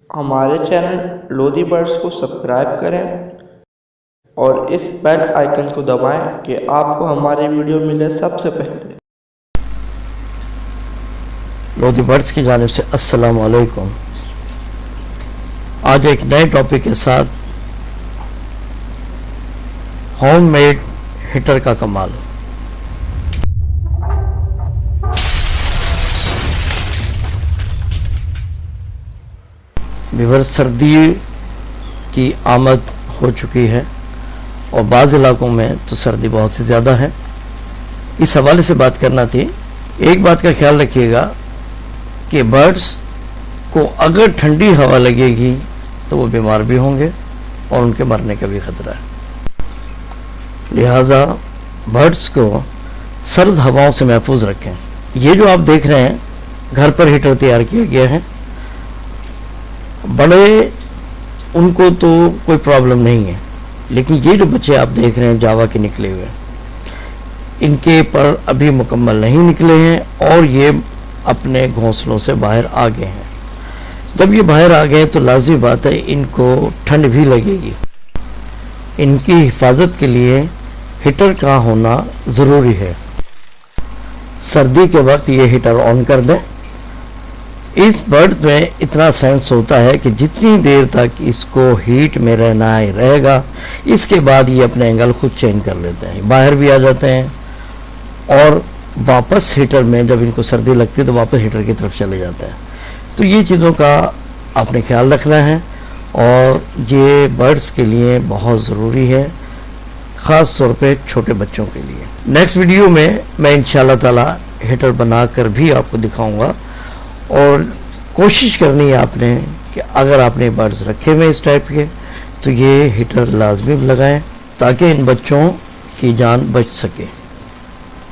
ہمارے channel Lodhi birds کو subscribe کریں اور اس بیل آئیکن کو دبائیں کہ آپ کو ہماری ویڈیو ملے سب سے پہلے۔ لودھی برڈز کی جانب سے السلام علیکم۔ آج ایک نئے ٹاپک کے ساتھ ہوم میڈ ہیٹر کا کمال۔ بیور سردی کی آمد ہو چکی ہے اور بعض علاقوں میں تو سردی بہت ہی زیادہ ہے۔ اس حوالے سے بات کرنا تھی۔ ایک بات کا خیال رکھیے گا کہ برڈز کو اگر ٹھنڈی ہوا لگے گی تو وہ بیمار بھی ہوں گے اور ان کے مرنے کا بھی خطرہ ہے۔ لہٰذا برڈز کو سرد ہواؤں سے محفوظ رکھیں۔ یہ جو آپ دیکھ رہے ہیں گھر پر ہیٹر تیار کیا گیا ہے، بڑے ان کو تو کوئی پرابلم نہیں ہے، لیکن یہ جو بچے آپ دیکھ رہے ہیں جاوا کے نکلے ہوئے، ان کے پر ابھی مکمل نہیں نکلے ہیں اور یہ اپنے گھونسلوں سے باہر آ گئے ہیں۔ جب یہ باہر آ گئے تو لازمی بات ہے ان کو ٹھنڈ بھی لگے گی۔ ان کی حفاظت کے لیے ہیٹر کا ہونا ضروری ہے۔ سردی کے وقت یہ ہیٹر آن کر دیں۔ اس برڈ میں اتنا سینس ہوتا ہے کہ جتنی دیر تک اس کو ہیٹ میں رہنا ہے رہے گا، اس کے بعد یہ اپنے اینگل خود چینج کر لیتے ہیں، باہر بھی آ جاتے ہیں اور واپس ہیٹر میں جب ان کو سردی لگتی ہے تو واپس ہیٹر کی طرف چلے جاتے ہیں۔ تو یہ چیزوں کا آپ نے خیال رکھنا ہے اور یہ برڈز کے لیے بہت ضروری ہے، خاص طور پہ چھوٹے بچوں کے لیے۔ نیکسٹ ویڈیو میں انشاءاللہ تعالی ہیٹر بنا کر بھی آپ کو دکھاؤں گا، اور کوشش کرنی ہے آپ نے کہ اگر آپ نے برڈز رکھے ہوئے اس ٹائپ کے تو یہ ہیٹر لازمی لگائیں تاکہ ان بچوں کی جان بچ سکے۔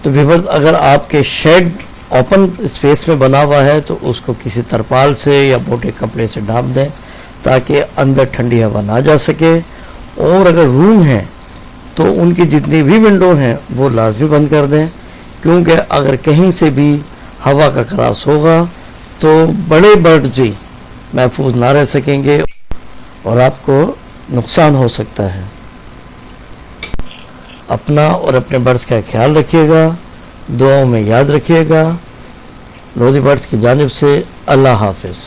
تو ویور اگر آپ کے شیڈ اوپن اسپیس میں بنا ہوا ہے تو اس کو کسی ترپال سے یا موٹے کپڑے سے ڈھانپ دیں تاکہ اندر ٹھنڈی ہوا نہ جا سکے، اور اگر روم ہیں تو ان کی جتنی بھی ونڈو ہیں وہ لازمی بند کر دیں، کیونکہ اگر کہیں سے بھی ہوا کا کراس ہوگا تو بڑے برڈ بھی محفوظ نہ رہ سکیں گے اور آپ کو نقصان ہو سکتا ہے۔ اپنا اور اپنے برڈز کا خیال رکھیے گا، دعاؤں میں یاد رکھیے گا۔ لودھی برڈز کی جانب سے اللہ حافظ۔